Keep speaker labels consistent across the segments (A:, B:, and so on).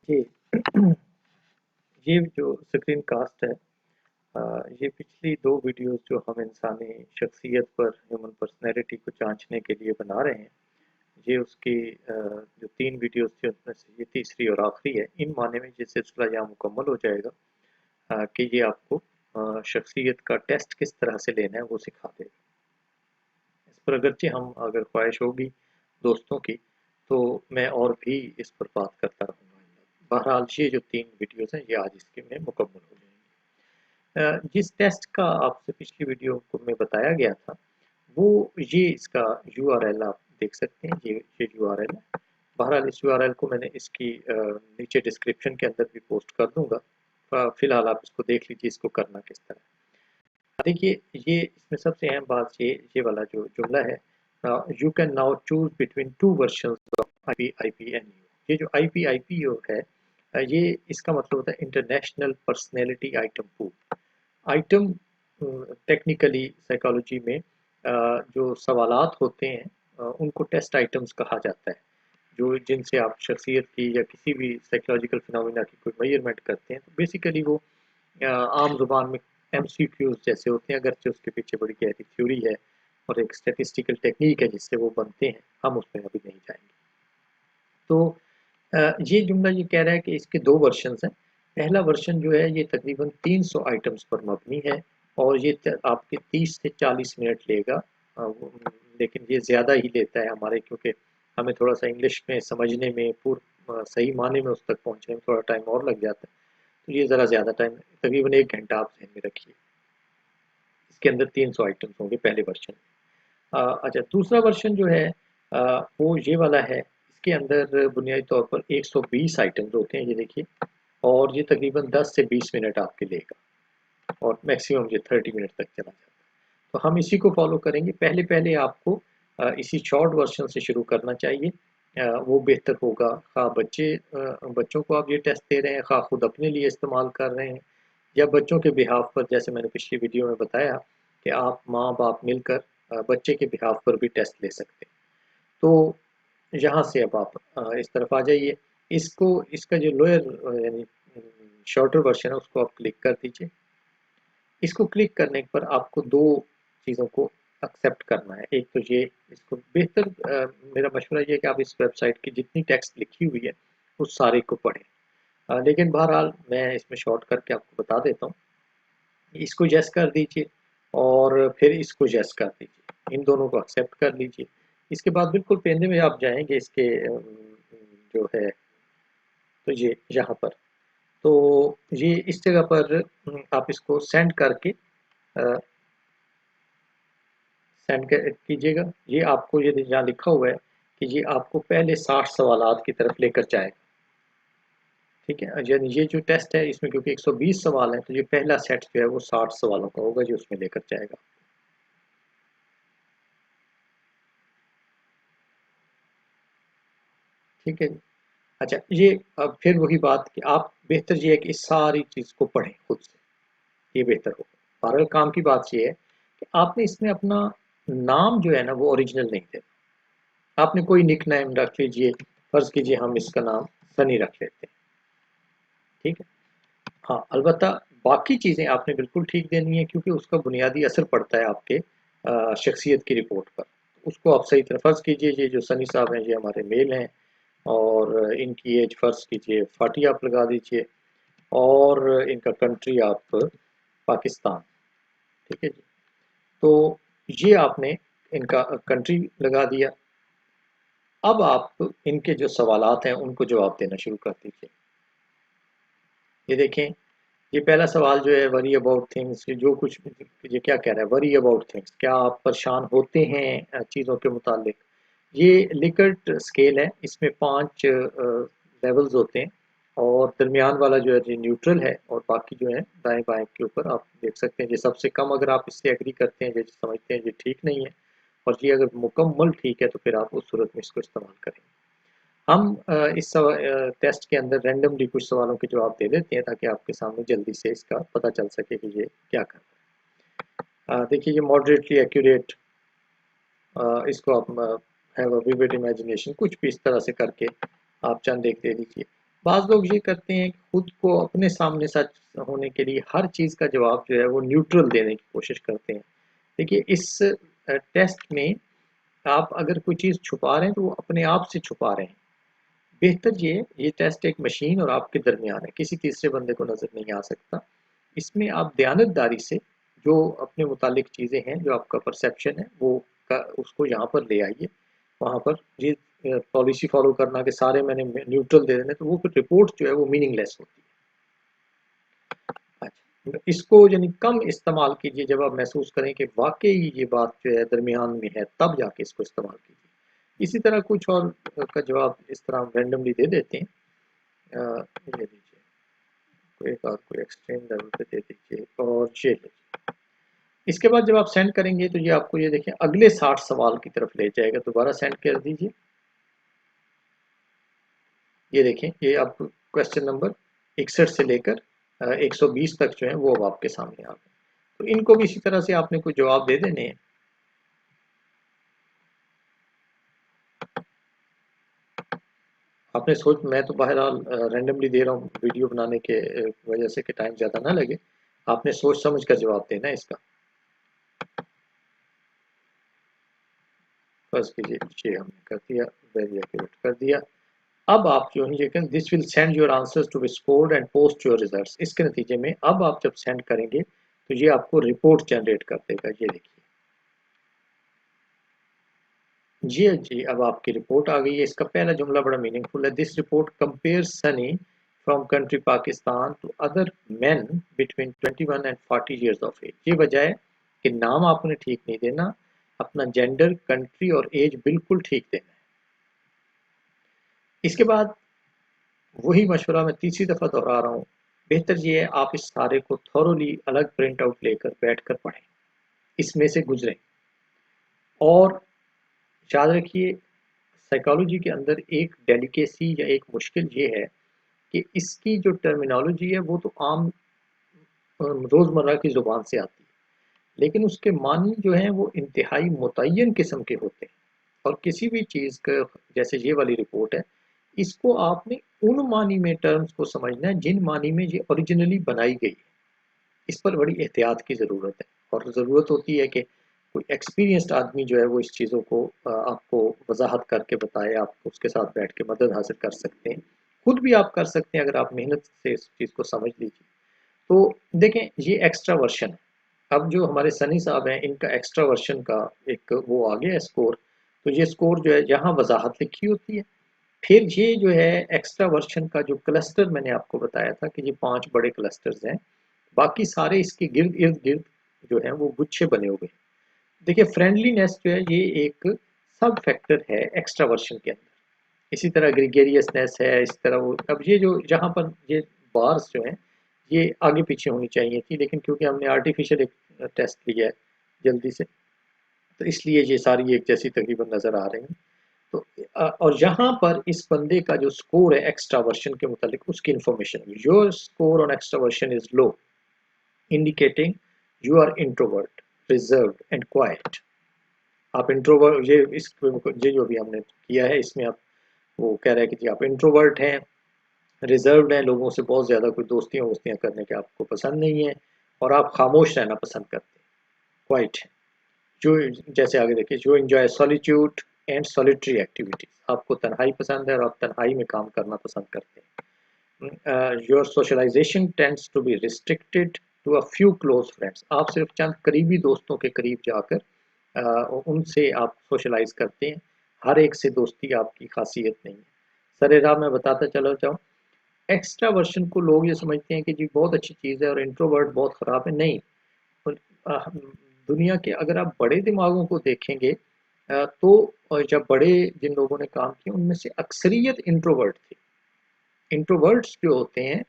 A: जी। ये जो screen cast है, ये पिछली 2 वीडियोज़ जो हम इंसानी शख्सियत पर, ह्यूमन पर्सनैलिटी को जाँचने के लिए बना रहे हैं, ये उसकी जो 3 वीडियोज़ थी उसमें से ये तीसरी और आखिरी है। इन माने में ये सिलसिला यहाँ मुकम्मल हो जाएगा कि ये आपको शख्सियत का टेस्ट किस तरह से लेना है वो सिखा देगा। इस पर अगरचे हम अगर ख्वाहिश होगी दोस्तों की, तो मैं और भी इस पर बात करता रहूँगा। बहरहाल ये जो 3 वीडियोज़ हैं ये आज इसके में मुकम्मल हो जाएँगी। जिस टेस्ट का आपसे पिछली वीडियो को में बताया गया था, वो ये इसका यूआरएल आप देख सकते हैं, ये यूआरएल है। बहरहाल इस यूआरएल को मैंने इसकी नीचे डिस्क्रिप्शन के अंदर भी पोस्ट कर दूँगा। फ़िलहाल आप इसको देख लीजिए इसको करना किस तरह है। देखिए, ये इसमें सबसे अहम बात ये वाला जो जुमला है, you can now choose between 2 versions of IPIPNEO. ये जो आईपीआईपीओ है, ये इसका मतलब होता है international personality item pool. Item technically psychology में जो सवालात होते हैं, उनको टेस्ट आइटम्स कहा जाता है, जो जिनसे आप शख्सियत की या किसी भी साइकोलॉजिकल फिनोमेना की कोई मेजरमेंट करते हैं। तो बेसिकली वो आम ज़ुबान में एमसीक्यूज़ जैसे होते हैं, अगरचे उसके पीछे बड़ी गहरी थ्योरी है और एक स्टैटिस्टिकल टेक्नीक है जिससे वो बनते हैं, हम उसमें अभी नहीं जाएँगे। तो ये जुमला ये कह रहा है कि इसके 2 वर्जन्स हैं। पहला वर्जन जो है ये तकरीबन 300 आइटम्स पर मबनी है और ये आपके 30 से 40 मिनट लेगा। लेकिन ये ज़्यादा ही लेता है हमारे, क्योंकि हमें थोड़ा-सा इंग्लिश में समझने में सही माने में उस तक पहुँचने में थोड़ा टाइम और लग जाता है। तो ये ज़रा ज़्यादा टाइम, तकरीबन 1 घंटा आप ज़हन में रखिए। इसके अंदर 300 आइटम्स होंगे पहले वर्जन में। अच्छा, दूसरा वर्जन जो है वो ये वाला है। इसके अंदर बुनियादी तौर पर 120 आइटम्स होते हैं, ये देखिए, और ये तकरीबन 10 से 20 मिनट आपके लेगा और मैक्सिमम ये 30 मिनट तक चला जाता है। तो हम इसी को फॉलो करेंगे। पहले आपको इसी शॉर्ट वर्जन से शुरू करना चाहिए। वो बेहतर होगा, ख़ाह बच्चों को आप ये टेस्ट दे रहे हैं, ख़ाह खुद अपने लिए इस्तेमाल कर रहे हैं या बच्चों के बिहाफ़ पर, जैसे मैंने पिछली वीडियो में बताया कि आप माँ-बाप मिलकर बच्चे के बिहाफ़ पर भी टेस्ट ले सकते हैं। तो यहाँ से अब आप इस तरफ आ जाइए। इसका जो लोअर यानी शॉर्टर वर्ज़न है उसको आप क्लिक कर दीजिए। इसको क्लिक करने पर आपको 2 चीज़ों को एक्सेप्ट करना है। एक तो ये, इसको बेहतर मेरा मशवरा ये है कि आप इस वेबसाइट की जितनी टेक्स्ट लिखी हुई है, उस सारे को पढ़ें। लेकिन बहरहाल मैं इसमें शॉर्ट करके आपको बता देता हूँ। इसको येस कर दीजिए और फिर इसको येस कर दीजिए। इन दोनों को एक्सेप्ट कर लीजिए। इसके बाद बिल्कुल पेंदे में आप जाएँगे इसके जो है, तो ये यहाँ पर, तो ये इस जगह पर आप इसको सेंड करके सेंड कीजिएगा। ये आपको ये यहाँ लिखा हुआ है कि ये आपको पहले 60 सवालात की तरफ लेकर जाएगा। ठीक है, यानी ये जो टेस्ट है इसमें क्योंकि 120 सवाल हैं, तो ये पहला सेट जो है वो 60 सवालों का होगा जो उसमें लेकर जाएगा। ठीक है जी। अच्छा, ये अब फिर वही बात कि आप बेहतर ये है कि इस सारी चीज़ को पढ़ें खुद से, ये बेहतर होगा। बहरहाल काम की बात ये है कि आपने इसमें अपना नाम जो है ना वो ओरिजिनल नहीं देना। आपने कोई निक नेम रख लीजिए, फ़र्ज़ कीजिए हम इसका नाम सनी रख लेते हैं। ठीक है? हाँ, अलबत्ता बाकी चीज़ें आपने बिल्कुल ठीक देनी है, क्योंकि उसका बुनियादी असर पड़ता है आपके शख्सियत की रिपोर्ट पर। उसको आप सही तरह फ़र्ज़ कीजिए, ये जो सनी साहब हैं ये हमारे मेल हैं और इनकी एज फ़र्ज़ कीजिए 40 आप लगा दीजिए और इनका कंट्री आप पाकिस्तान। ठीक है जी? तो ये आपने इनका कंट्री लगा दिया। अब आप इनके जो सवालात हैं उनको जवाब देना शुरू कर दीजिए। ये देखें, ये पहला सवाल जो है, वरी अबाउट थिंग्स, जो कुछ ये क्या कह रहा है, वरी अबाउट थिंग्स, क्या आप परेशान होते हैं चीज़ों के मुतालिक। ये लिकर्ट स्केल है, इसमें 5 लेवल्स होते हैं और दरमियान वाला जो है ये न्यूट्रल है और बाकी जो है दाएं बाएं के ऊपर आप देख सकते हैं। ये सबसे कम अगर आप इससे एग्री करते हैं, ये समझते हैं ये ठीक नहीं है, और ये अगर मुकम्मल ठीक है तो फिर आप उस सूरत में इसको इस्तेमाल करें। हम इस टेस्ट के अंदर रैंडमली कुछ सवालों के जवाब दे देते हैं ताकि आपके सामने जल्दी से इसका पता चल सके कि ये क्या कर रहा है। देखिए, ये मॉडरेटली एक्यूरेट, इसको आप हैव अ विविड इमेजिनेशन, कुछ भी इस तरह से करके आप चंद एक दे दीजिए। बाज़ लोग ये करते हैं कि खुद को अपने सामने सच होने के लिए हर चीज़ का जवाब जो है वो न्यूट्रल देने की कोशिश करते हैं। देखिए इस टेस्ट में आप अगर कोई चीज़ छुपा रहे हैं तो वो अपने आप से छुपा रहे हैं। बेहतर ये टेस्ट एक मशीन और आपके दरमियान है, किसी तीसरे बंदे को नज़र नहीं आ सकता। इसमें आप दयानतदारी से जो अपने मुतालिक चीज़ें हैं, जो आपका परसेप्शन है वो उसको यहाँ पर ले आइए। वहाँ पर ये पॉलिसी फॉलो करना कि सारे मैंने न्यूट्रल दे देने, तो वो फिर रिपोर्ट जो है वो मीनिंगलेस होती है। अच्छा, तो इसको यानी कम इस्तेमाल कीजिए जब आप महसूस करें कि वाक़ई ये बात जो है दरमियान में है, तब जाके इसको इस्तेमाल कीजिए। इसी तरह कुछ और का जवाब इस तरह हम रैंडमली दे देते हैं। ये लीजिए, कोई एक और कोई एक्सट्रीम लेवल पे दे दीजिए और ये लीजिए। इसके बाद जब आप सेंड करेंगे तो ये आपको ये देखें अगले 60 सवाल की तरफ ले जाएगा। दोबारा सेंड कर दीजिए। ये देखें, ये अब क्वेश्चन नंबर 61 से लेकर 120 तक जो है वो अब आपके सामने आ गए। तो इनको भी इसी तरह से आपने कोई जवाब दे देने हैं। आपने सोच, मैं तो बहरहाल रैंडमली दे रहा हूँ वीडियो बनाने के वजह से कि टाइम ज़्यादा ना लगे। आपने सोच समझ कर जवाब देना है इसका। फर्स्ट कीजिए, ये हमने कर दिया, वेरी एक्यूरेट कर दिया। अब आप जो है ये करें, this will send your answers to be scored and post your results. इसके नतीजे में अब आप जब सेंड करेंगे तो ये आपको रिपोर्ट जनरेट कर देगा। ये देखिए, जी जी, अब आपकी रिपोर्ट आ गई है। इसका पहला जुमला बड़ा मीनिंगफुल है। This report compares Sunny from country Pakistan to other men between 21 and 40 years of age. ये वजह है कि नाम आपने ठीक नहीं देना, अपना जेंडर, कंट्री और एज बिल्कुल ठीक देना है। इसके बाद वही मशवरा मैं तीसरी दफ़ा दोहरा रहा हूँ, बेहतर ये है आप इस सारे को थॉरोली अलग प्रिंट आउट लेकर बैठ कर पढ़ें, इसमें से गुजरें। और याद रखिए, साइकोलॉजी के अंदर एक डेलिकेसी या एक मुश्किल ये है कि इसकी जो टर्मिनोलॉजी है वो तो आम रोज़मर्रा की ज़ुबान से आती है, लेकिन उसके मानी जो हैं वो इंतहाई मुतय्यन किस्म के होते हैं। और किसी भी चीज़ का, जैसे ये वाली रिपोर्ट है, इसको आपने उन मानी में टर्म्स को समझना है जिन मानी में ये ओरिजिनली बनाई गई है। इस पर बड़ी एहतियात की ज़रूरत है, और ज़रूरत होती है कि कोई एक्सपीरियंस्ड आदमी जो है वो इस चीज़ों को आपको वजाहत करके बताए। आप उसके साथ बैठ के मदद हासिल कर सकते हैं, खुद भी आप कर सकते हैं अगर आप मेहनत से इस चीज़ को समझ लीजिए। तो देखें, ये एक्स्ट्रा वर्शन है। अब जो हमारे सनी साहब हैं, इनका एक्स्ट्रा वर्शन का एक वो आ गया है स्कोर। तो ये स्कोर जो है यहाँ वजाहत लिखी होती है। फिर ये जो है एक्स्ट्रा वर्शन का जो क्लस्टर मैंने आपको बताया था कि ये 5 बड़े क्लस्टर्स हैं, बाकी सारे इसके गिर्द इर्द गिर्द जो है वो गुच्छे बने हुए हैं। देखिए, फ्रेंडलीनेस जो है ये एक सब फैक्टर है एक्स्ट्रा वर्शन के अंदर। इसी तरह ग्रीगेरियसनेस है, इस तरह वो, अब ये जो जहाँ पर ये बार्स जो हैं ये आगे पीछे होनी चाहिए थी, लेकिन क्योंकि हमने आर्टिफिशियल एक टेस्ट लिया है जल्दी से, तो इसलिए ये सारी एक जैसी तकरीबन नज़र आ रही हैं। तो और यहाँ पर इस बंदे का जो स्कोर है एक्स्ट्रा वर्शन के मुतालिक, उसकी information, your score on extraversion is low, indicating you are introvert, reserved and quiet. आप इंट्रोवर्ट, ये जो भी हमने किया है इसमें आप, वो कह रहा है कि जी आप इंट्रोवर्ट हैं, रिजर्व्ड हैं, लोगों से बहुत ज़्यादा कोई दोस्तियाँ वोस्तियाँ करने के आपको पसंद नहीं है, और आप खामोश रहना पसंद करते हैं, क्वाइट है। जो जैसे आगे देखिए, जो enjoy solitude and solitary activities, आपको तन्हाई पसंद है और आप तन्हाई में काम करना पसंद करते हैं। Your socialization tends to be restricted to a few close friends, आप सिर्फ चंद करीबी दोस्तों के करीब जाकर उनसे आप सोशलाइज करते हैं, हर एक से दोस्ती आपकी खासियत नहीं है। सरे राह मैं बताता चला जाऊँ, एक्स्ट्रा वर्शन को लोग ये समझते हैं कि जी बहुत अच्छी चीज़ है और इंट्रोवर्ट बहुत ख़राब है। नहीं, दुनिया के अगर आप बड़े दिमागों को देखेंगे तो जब बड़े जिन लोगों ने काम किया उनमें से अक्सरियत इंट्रोवर्ट थे। इंट्रोवर्ट्स जो होते हैं,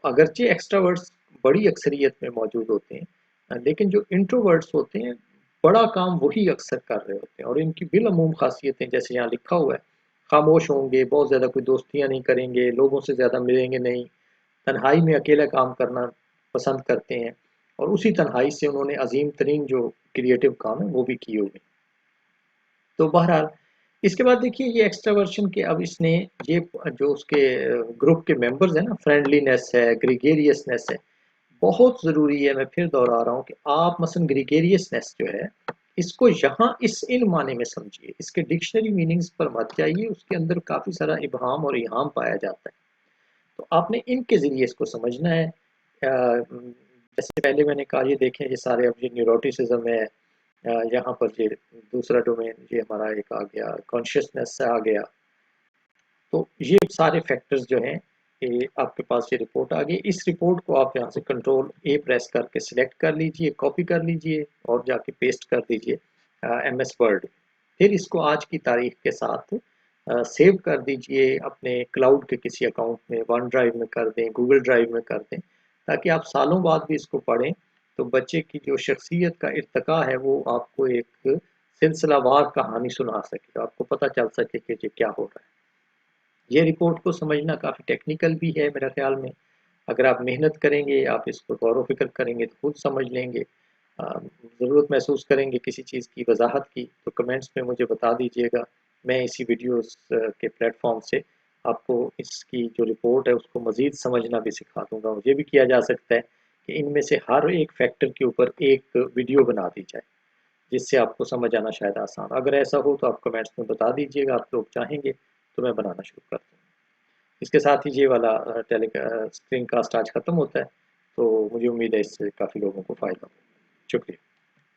A: अगरचे एक्स्ट्रावर्ट्स बड़ी अक्सरियत में मौजूद होते हैं, लेकिन जो इंट्रोवर्ट्स होते हैं बड़ा काम वही अक्सर कर रहे होते हैं, और इनकी बिलअमूम खासियतें जैसे यहाँ लिखा हुआ है, खामोश होंगे, बहुत ज़्यादा कोई दोस्तियाँ नहीं करेंगे, लोगों से ज़्यादा मिलेंगे नहीं, तन्हाई में अकेला काम करना पसंद करते हैं, और उसी तन्हाई से उन्होंने अजीम तरीन जो क्रिएटिव काम है वो भी किए हुए। तो बहरहाल इसके बाद देखिए ये एक्स्ट्रावर्शन के अब इसने ये जो उसके ग्रुप के मेंबर्स हैं ना, फ्रेंडलीनेस है, ग्रीगेरियसनेस है, बहुत ज़रूरी है। मैं फिर दोहरा रहा हूँ कि आप मसलन ग्रीगेरियसनेस जो है इसको यहाँ इस इन माने में समझिए, इसके डिक्शनरी मीनिंग्स पर मत जाइए, उसके अंदर काफ़ी सारा इबहाम और इहाम पाया जाता है। तो आपने इनके ज़रिए इसको समझना है। जैसे पहले मैंने कहा, ये देखें ये सारे अब ये न्यूरोटिसिज्म है, यहाँ पर ये दूसरा डोमेन ये हमारा एक आ गया, कॉन्शियसनेस से आ गया। तो ये सारे फैक्टर्स जो हैं, ये आपके पास ये रिपोर्ट आ गई। इस रिपोर्ट को आप यहाँ से कंट्रोल ए प्रेस करके सिलेक्ट कर लीजिए, कॉपी कर लीजिए और जाके पेस्ट कर दीजिए MS वर्ड। फिर इसको आज की तारीख के साथ सेव कर दीजिए अपने क्लाउड के किसी अकाउंट में, वन ड्राइव में कर दें, गूगल ड्राइव में कर दें, ताकि आप सालों बाद भी इसको पढ़ें तो बच्चे की जो शख्सियत का इर्तका है वो आपको एक सिलसिलावार कहानी सुना सके, आपको पता चल सके कि ये क्या हो रहा है। ये रिपोर्ट को समझना काफ़ी टेक्निकल भी है मेरा ख्याल में। अगर आप मेहनत करेंगे, आप इसको गौर व फिक्र करेंगे तो खुद समझ लेंगे। ज़रूरत महसूस करेंगे किसी चीज़ की वजाहत की तो कमेंट्स में मुझे बता दीजिएगा। मैं इसी वीडियोस के प्लेटफॉर्म से आपको इसकी जो रिपोर्ट है उसको मज़ीद समझना भी सिखा दूंगा। ये भी किया जा सकता है कि इनमें से हर एक फैक्टर के ऊपर एक वीडियो बना दी जाए, जिससे आपको समझ आना शायद आसान। अगर ऐसा हो तो आप कमेंट्स में बता दीजिएगा, आप लोग चाहेंगे तो मैं बनाना शुरू कर दूँगा। इसके साथ ही ये वाला स्क्रीन कास्ट आज ख़त्म होता है, तो मुझे उम्मीद है इससे काफ़ी लोगों को फ़ायदा हो। शुक्रिया।